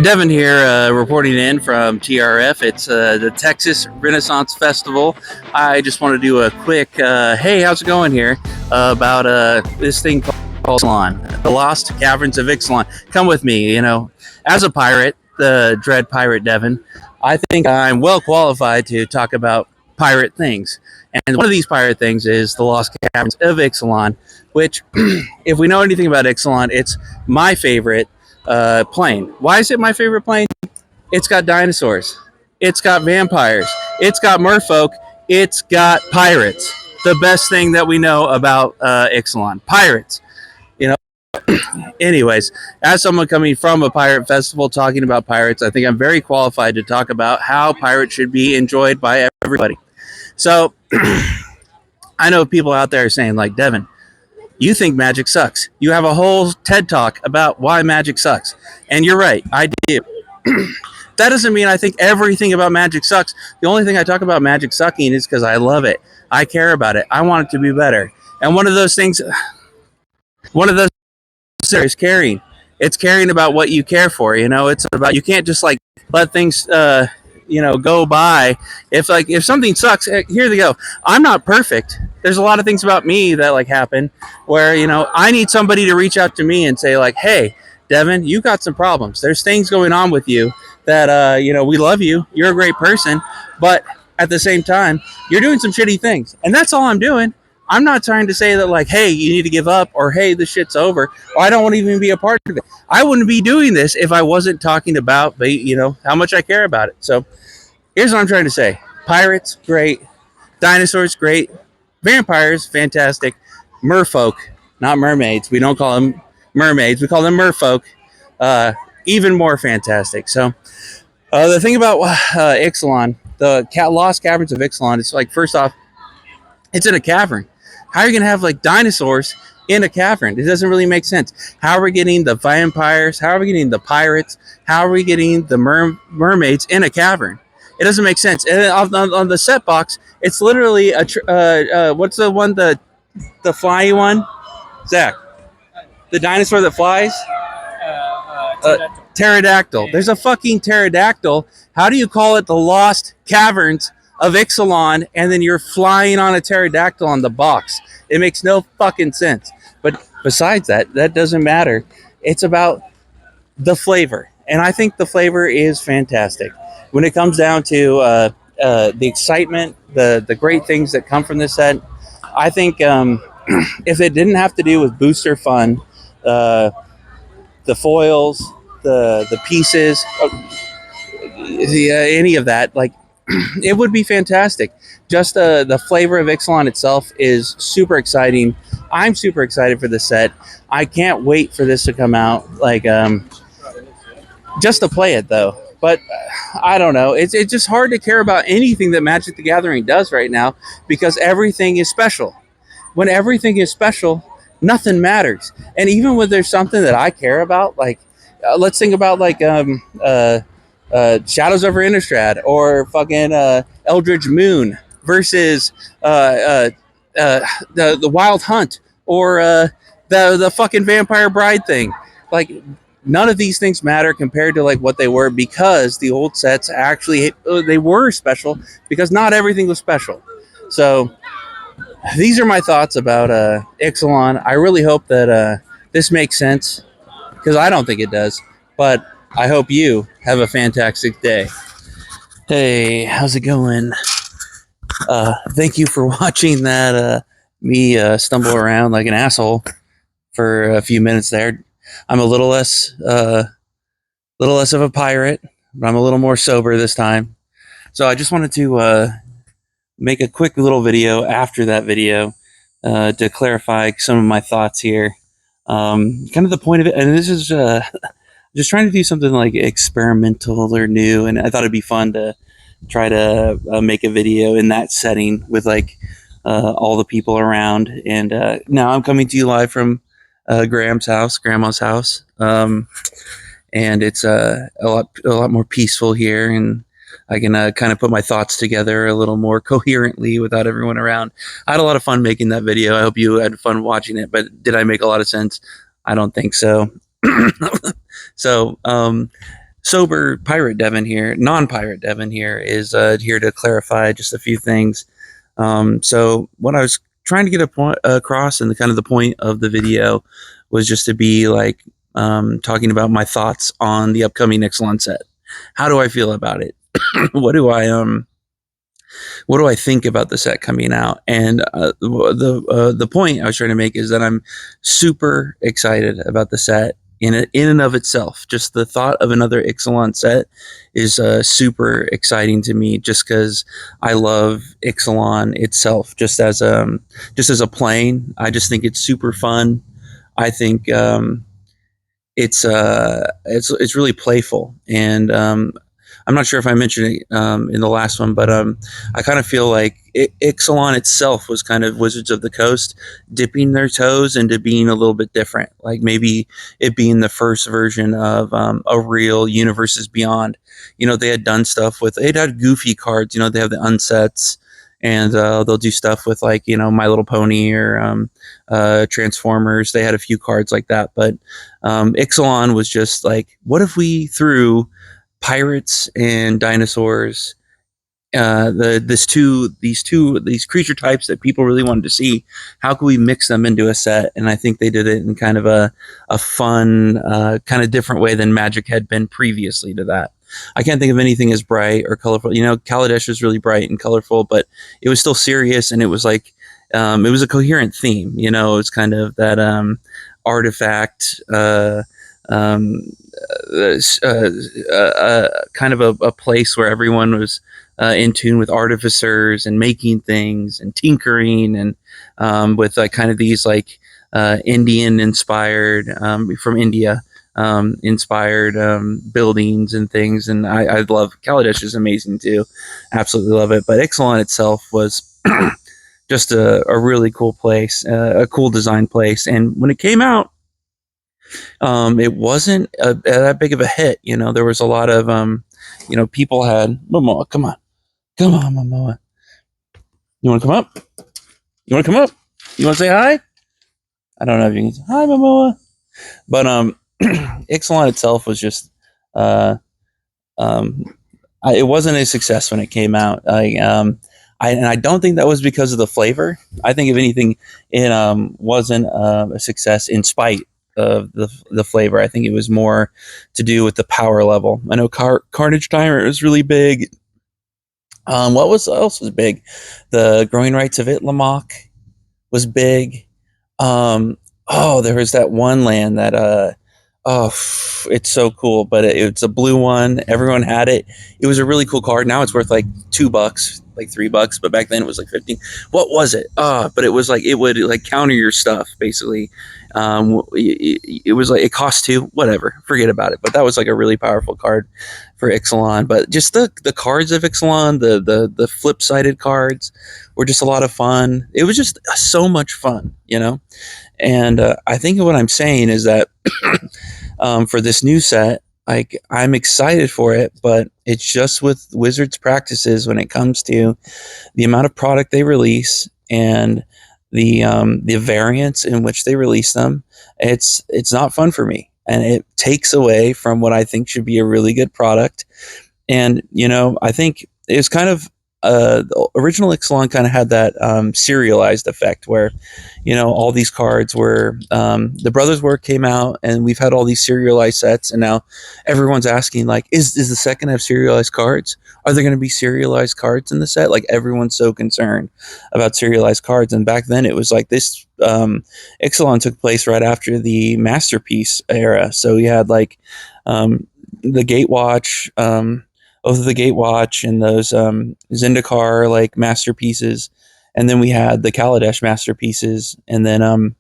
Devin here, reporting in from TRF. It's the Texas Renaissance Festival. I just want to do a quick, hey, how's it going here? About this thing called Ixalan, the Lost Caverns of Ixalan. Come with me, as a pirate, the dread pirate Devin. I think I'm well qualified to talk about pirate things. And one of these pirate things is the Lost Caverns of Ixalan, which, if we know anything about Ixalan, it's my favorite plane. Why is it my favorite plane? It's got dinosaurs. It's got vampires. It's got merfolk. It's got pirates. The best thing that we know about Ixalan. Pirates. You know. Anyways, as someone coming from a pirate festival talking about pirates, I think I'm very qualified to talk about how pirates should be enjoyed by everybody. So, I know people out there saying, like, Devin, you think magic sucks. You have a whole TED talk about why magic sucks. And you're right, I do. That doesn't mean I think everything about magic sucks. The only thing I talk about magic sucking is because I love it. I care about it. I want it to be better. And one of those things is caring. It's caring about what you care for. It's about, you can't just like let things go by. If something sucks, here they go. I'm not perfect. There's a lot of things about me that like happen where I need somebody to reach out to me and say like, hey, Devin, you got some problems. There's things going on with you that we love you. You're a great person, but at the same time, you're doing some shitty things, and that's all I'm doing. I'm not trying to say that like, hey, you need to give up, or hey, this shit's over, or I don't want to even be a part of it. I wouldn't be doing this if I wasn't talking about, how much I care about it. So here's what I'm trying to say. Pirates, great. Dinosaurs, great. Vampires, fantastic. Merfolk, not mermaids. We don't call them mermaids. We call them merfolk. Even more fantastic. So the thing about Ixalan, the Lost Caverns of Ixalan, it's like, first off, it's in a cavern. How are you going to have like dinosaurs in a cavern? It doesn't really make sense. How are we getting the vampires? How are we getting the pirates? How are we getting the mermaids in a cavern? It doesn't make sense. And on the set box, it's literally what's the one, the flyy one? Zach, the dinosaur that flies? Pterodactyl. There's a fucking pterodactyl. How do you call it the Lost Caverns of Ixalan, and then you're flying on a pterodactyl on the box? It makes no fucking sense. But besides that doesn't matter. It's about the flavor, and I think the flavor is fantastic. When it comes down to the excitement, the great things that come from this set, I think if it didn't have to do with booster fun, the foils, the pieces, any of that, like, it would be fantastic. Just the flavor of Ixalan itself is super exciting. I'm super excited for this set. I can't wait for this to come out. Like, just to play it though. But I don't know. It's just hard to care about anything that Magic the Gathering does right now because everything is special. When everything is special, nothing matters. And even when there's something that I care about, like let's think about like Shadows over Innistrad or fucking Eldritch Moon versus the Wild Hunt or the fucking Vampire Bride thing. Like, none of these things matter compared to like what they were, because the old sets actually they were special because not everything was special. So these are my thoughts about Ixalan. I really hope that this makes sense, because I don't think it does, but I hope you have a fantastic day. Hey, how's it going? Thank you for watching that me stumble around like an asshole for a few minutes there. I'm a little less of a pirate, but I'm a little more sober this time. So I just wanted to make a quick little video after that video to clarify some of my thoughts here. Kind of the point of it, and this is just trying to do something like experimental or new, and I thought it'd be fun to try to make a video in that setting with like all the people around. And now I'm coming to you live from grandma's house, and it's a lot more peaceful here, and I can kind of put my thoughts together a little more coherently without everyone around. I had a lot of fun making that video. I hope you had fun watching it, but did I make a lot of sense? I don't think so. So sober pirate Devin here, non-pirate Devin here, is here to clarify just a few things. So what I was trying to get a point across, and the kind of the point of the video was just to be like talking about my thoughts on the upcoming Ixalan set. How do I feel about it? what do I what do I think about the set coming out? And the point I was trying to make is that I'm super excited about the set in and of itself. Just the thought of another Ixalan set is super exciting to me, just because I love Ixalan itself, just as a plane. I just think it's super fun. I think it's really playful, and I'm not sure if I mentioned it in the last one, but I kind of feel like Ixalan itself was kind of Wizards of the Coast dipping their toes into being a little bit different, like maybe it being the first version of a real Universes Beyond. They had done stuff with, they'd had goofy cards. They have the unsets, and they'll do stuff with like My Little Pony or Transformers. They had a few cards like that, but Ixalan was just like, what if we threw pirates and dinosaurs, these creature types that people really wanted to see? How could we mix them into a set? And I think they did it in kind of a fun, kind of different way than Magic had been previously to that. I can't think of anything as bright or colorful. Kaladesh was really bright and colorful, but it was still serious, and it was like it was a coherent theme. It was kind of that artifact. Um, kind of a place where everyone was in tune with artificers and making things and tinkering, and with kind of these like Indian inspired, from India inspired buildings and things. And I love Kaladesh is amazing too. Absolutely love it. But Ixalan itself was just a really cool place, a cool design place. And when it came out, it wasn't that big of a hit. There was a lot of, people had Momoa. Come on, Momoa. You want to come up? You want to come up? You want to say hi? I don't know if you can say hi, Momoa. But Ixalan itself was just, it wasn't a success when it came out. And I don't think that was because of the flavor. I think if anything, it wasn't a success in spite of the flavor. I think it was more to do with the power level. I know Carnage Tyrant was really big. What else was big? The Growing Rights of Itlamok was big. There was that one land that it's so cool, but it's a blue one. Everyone had it. It was a really cool card. Now it's worth like $2, like $3, but back then it was like 15. What was it? But it was like, it would like counter your stuff basically. It was like, it cost 2, whatever, forget about it. But that was like a really powerful card for Ixalan. But just the cards of Ixalan, the flip sided cards were just a lot of fun. It was just so much fun, And I think what I'm saying is that for this new set, like, I'm excited for it, but it's just with Wizards practices when it comes to the amount of product they release and the variants in which they release them. It's not fun for me, and it takes away from what I think should be a really good product. And I think it's kind of the original Ixalan kind of had that serialized effect where all these cards were the Brothers Work came out, and we've had all these serialized sets, and now everyone's asking like, is the set gonna have serialized cards? Are there going to be serialized cards in the set? Like, everyone's so concerned about serialized cards. And back then it was like this Ixalan took place right after the Masterpiece era, so we had like the Gatewatch, both of the Gatewatch and those Zendikar like masterpieces, and then we had the Kaladesh masterpieces, and then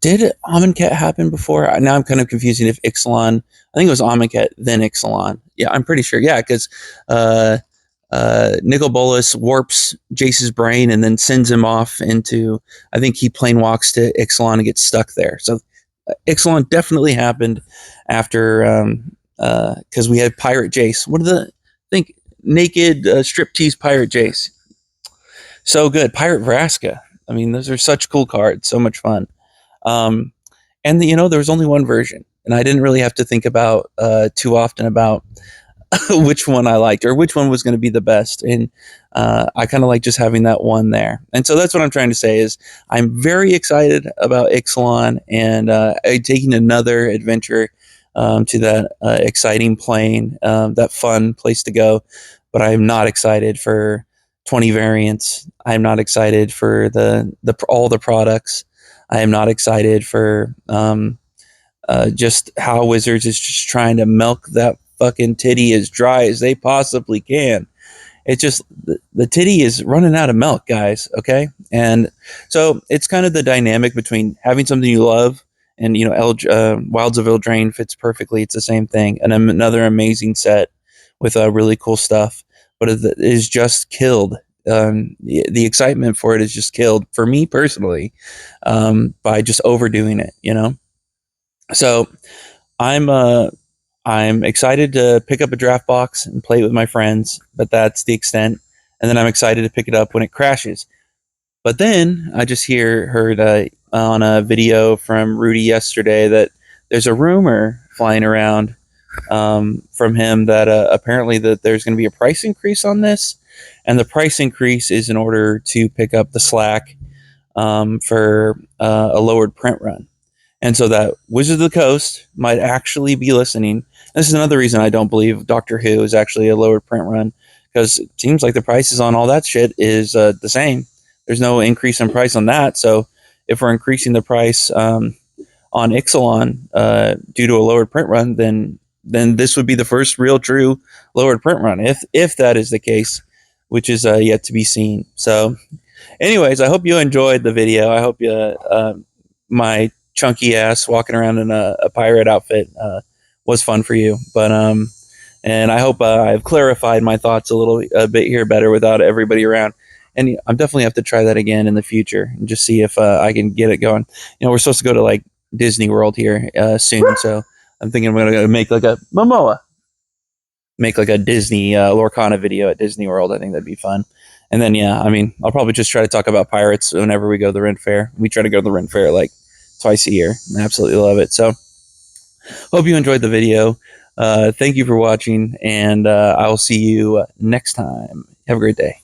did Amonkhet happen before? Now I'm kind of confusing if Ixalan. I think it was Amonkhet, then Ixalan. Yeah, I'm pretty sure. Yeah, because Nicol Bolas warps Jace's brain and then sends him off into. I think he plane walks to Ixalan and gets stuck there. So Ixalan definitely happened after. Because we had Pirate Jace. What are the think naked striptease Pirate Jace? So good. Pirate Vraska. I mean, those are such cool cards. So much fun. And there was only one version. and I didn't really have to think about too often about which one I liked or which one was going to be the best. And I kind of like just having that one there. And so that's what I'm trying to say is I'm very excited about Ixalan and taking another adventure to that exciting plane, that fun place to go. But I'm not excited for 20 variants. I'm not excited for the all the products. I am not excited for just how Wizards is just trying to milk that fucking titty as dry as they possibly can. It's just the titty is running out of milk, guys. Okay, and so it's kind of the dynamic between having something you love and Wilds of Eldraine fits perfectly. It's the same thing, and another amazing set with really cool stuff, but it is just killed. The excitement for it is just killed for me personally by just overdoing it. So I'm I'm excited to pick up a draft box and play it with my friends, but that's the extent. And then I'm excited to pick it up when it crashes. But then I just heard on a video from Rudy yesterday that there's a rumor flying around from him that apparently that there's going to be a price increase on this, and the price increase is in order to pick up the slack for a lowered print run. And so that Wizards of the Coast might actually be listening. This is another reason I don't believe Doctor Who is actually a lowered print run, because it seems like the prices on all that shit is the same. There's no increase in price on that. So if we're increasing the price on Ixalan due to a lowered print run, then this would be the first real true lowered print run, if that is the case, which is yet to be seen. So anyways, I hope you enjoyed the video. I hope my chunky ass walking around in a pirate outfit was fun for you. But and I hope I've clarified my thoughts a bit here better without everybody around. And I'm definitely have to try that again in the future and just see if I can get it going. We're supposed to go to like Disney World here soon, so I'm thinking I'm gonna make like a Disney Lorcana video at Disney World. I think that'd be fun. And then I'll probably just try to talk about pirates whenever we go to the Ren Fair. We try to go to the Ren Fair like twice a year. I absolutely love it. So hope you enjoyed the video. Thank you for watching, and I will see you next time. Have a great day.